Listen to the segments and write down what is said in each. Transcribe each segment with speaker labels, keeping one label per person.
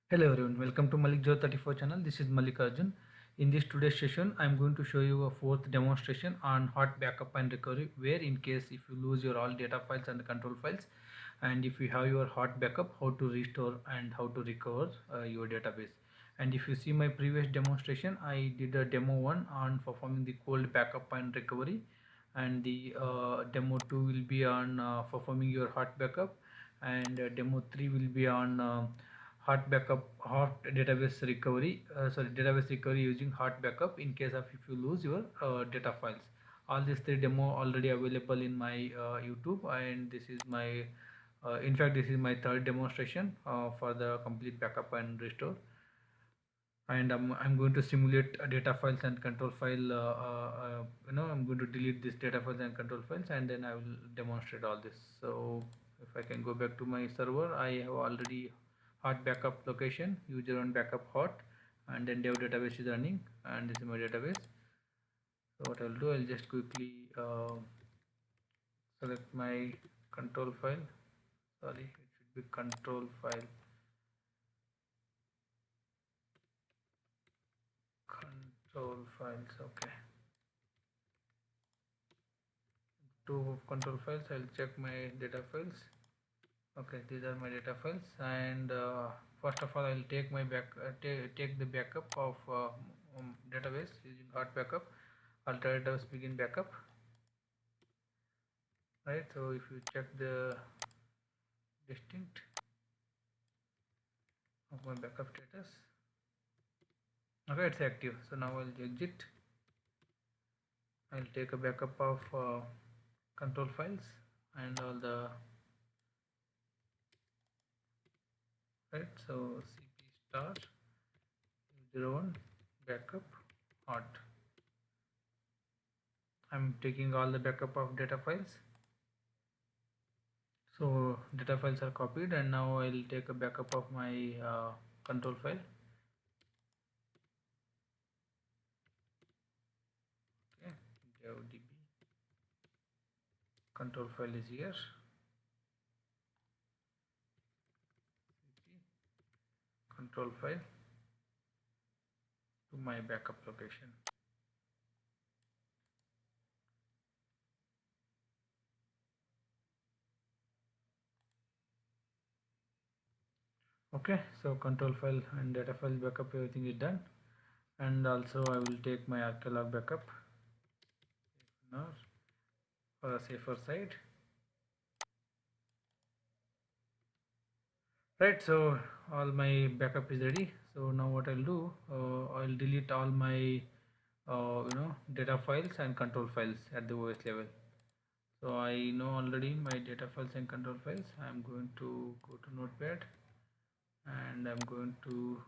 Speaker 1: Hello everyone, welcome to Malik Joe 34 channel. This is Malik Arjun. In this today's session, I am going to show you a fourth demonstration on hot backup and recovery, where in case if you lose your all data files and control files, and if you have your hot backup, how to restore and how to recover your database. And if you see my previous demonstration, I did a demo one on performing the cold backup and recovery, and the demo 2 will be on performing your hot backup, and demo 3 will be on hot database recovery, database recovery using hot backup in case of if you lose your data files. All these three demo already available in my YouTube, and this is my in fact this is my third demonstration for the complete backup and restore. And I'm going to simulate data files and control file. I'm going to delete this data files and control files, and then I will demonstrate all this. So if I can go back to my server, I have already hot backup location, user on backup hot, and then dev database is running, and this is my database. So what I'll do, I'll just quickly select my control file. Sorry, it should be control file. Control files, okay. Two control files, I'll check my data files. Okay, these are my data files, and first of all I'll take my take the backup of database using hot backup. Alternatives begin backup, right? So if you check the distinct of my backup status, okay, it's active. So now I'll exit. I'll take a backup of control files and all the, right. So cp star 01 backup hot. I'm taking all the backup of data files. So data files are copied, and now I'll take a backup of my control file. Okay, devdb control file is here. Control file to my backup location. Okay, so control file and data file backup, everything is done. And also I will take my archelog backup now for a safer side. Right, so all my backup is ready. So now what I'll do, I'll delete all my data files and control files at the OS level. So I know already my data files and control files. I'm going to go to notepad, and I'm going to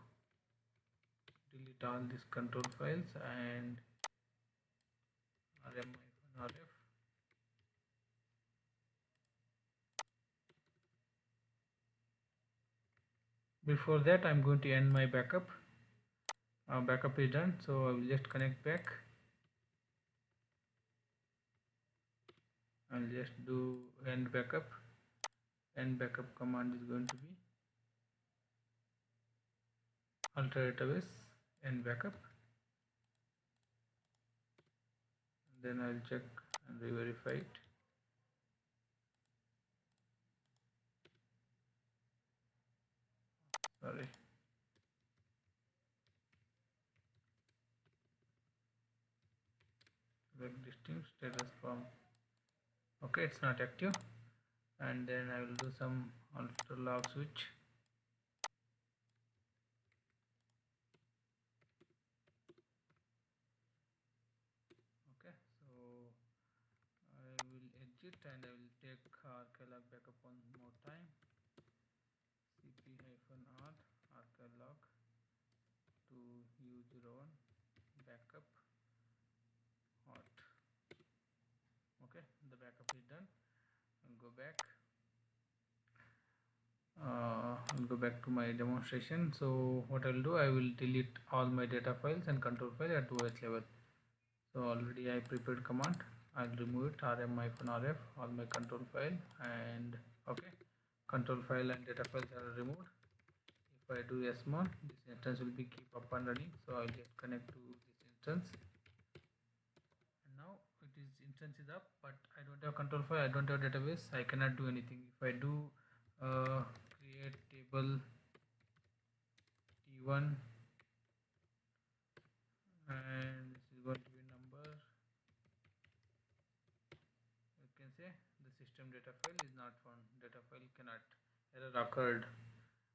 Speaker 1: delete all these control files and rm-rf. Before that, I'm going to end my backup. Backup is done, so I will just connect back. I'll just do end backup. End backup command is going to be alter database end backup. Then I'll check and re-verify it. Sorry. Distinct status from. Okay, it's not active. And then I will do some alter log switch. Okay, so I will exit, and I will take archelog backup one more time. cp-r archelog to u01 backup hot. Okay, the backup is done. I'll go back. I'll go back to my demonstration. So what I'll do, I will delete all my data files and control file at OS level. So already I prepared command. I'll remove it, rm-rf, all my control file, and okay, control file and data files are removed. if I do smon, this instance will be keep up and running. So I'll just connect to this instance, and now it is instance is up, but I don't have control file, I don't have database, I cannot do anything. If I do create table t1, and this is going to be number, you can say the system data file is not found, data file cannot, error occurred,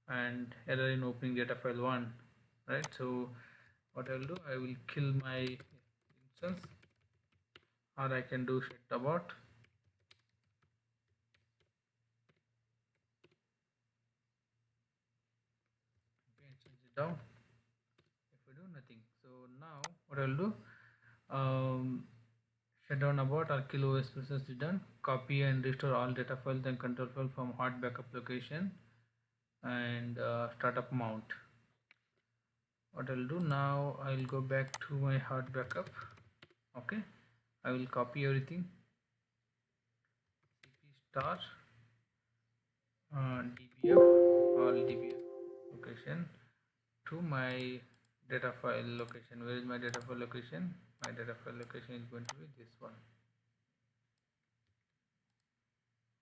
Speaker 1: and error in opening data file 1, right? So what I'll do, I will kill my instance, or I can do set abort. Okay, instance is down. If I do nothing, so now what I'll do, shut down abort or kill OS process is done. Copy and restore all data files and control file from hot backup location, and startup mount. What I'll do now, I'll go back to my hard backup. Okay, I will copy everything, cp star dbf, all dbf location to my data file location. Where is my data file location? My data file location is going to be this one.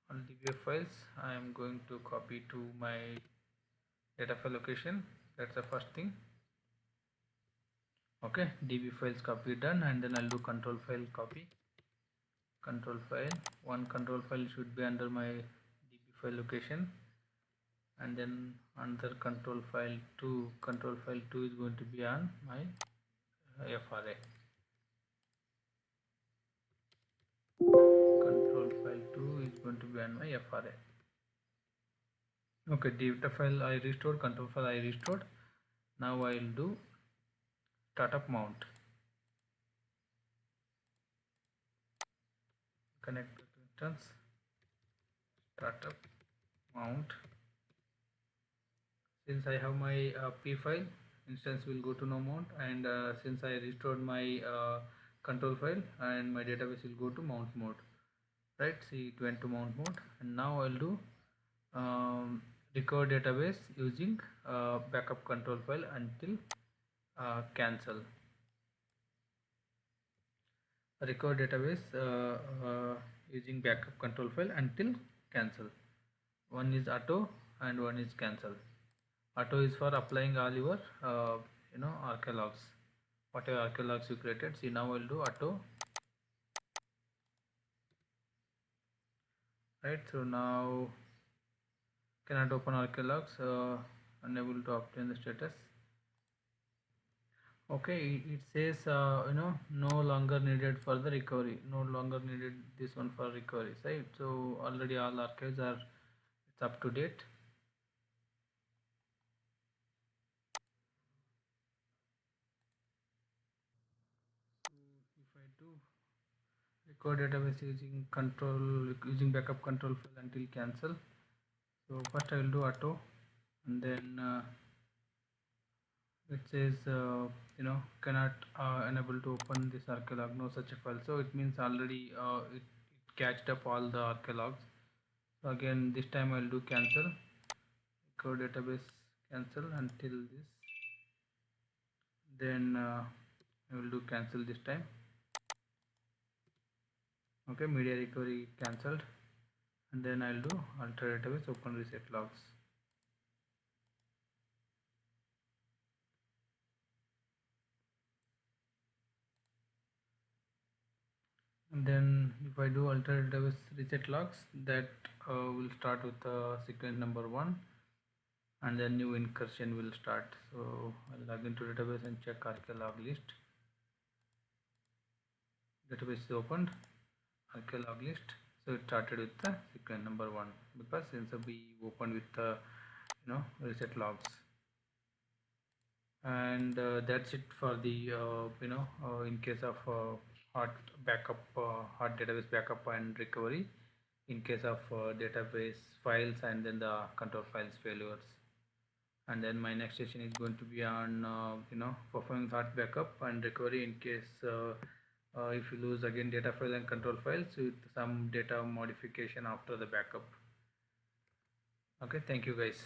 Speaker 1: All dbf files I am going to copy to my data file location. That's the first thing. Okay, db files copy done, and then I'll do control file copy. Control file, one control file should be under my db file location, and then another control file 2, control file 2 is going to be on my FRA. Control file 2 is going to be on my FRA. Okay, data file I restored, control file I restored. Now I will do startup mount. Connect to instance, startup mount. Since I have my p file, instance will go to no mount, and since I restored my control file, and my database will go to mount mode, right? See, it went to mount mode, and now I'll do recover database using backup control file until cancel. Recover database using backup control file until cancel. One is auto and one is cancel. Auto is for applying all your archeologs, whatever archeologs you created. See, now I'll do auto, right? So now cannot open archeologs, unable to obtain the status. Okay, it says no longer needed for the recovery, no longer needed this one for recovery, right? So already all archives are, it's up to date. So if I do record database using backup control file until cancel, so first I will do auto, and then it says cannot enable to open this archeolog, no such a file. So it means already it catched up all the archeologs. So again this time I'll do cancel, record database cancel until this, then I will do cancel this time. Okay, media recovery cancelled, and then I'll do alter database open reset logs. And then if I do alter database reset logs, that will start with sequence number 1, and then new incursion will start. So I'll log into database and check archeolog list. Database is opened, archeolog list. So it started with the sequence number 1, because since we opened with the reset logs. And that's it for the in case of hot backup, hot database backup and recovery in case of database files and then the control files failures. And then my next session is going to be on performing hot backup and recovery in case if you lose again data file and control files with some data modification after the backup. Okay, thank you guys.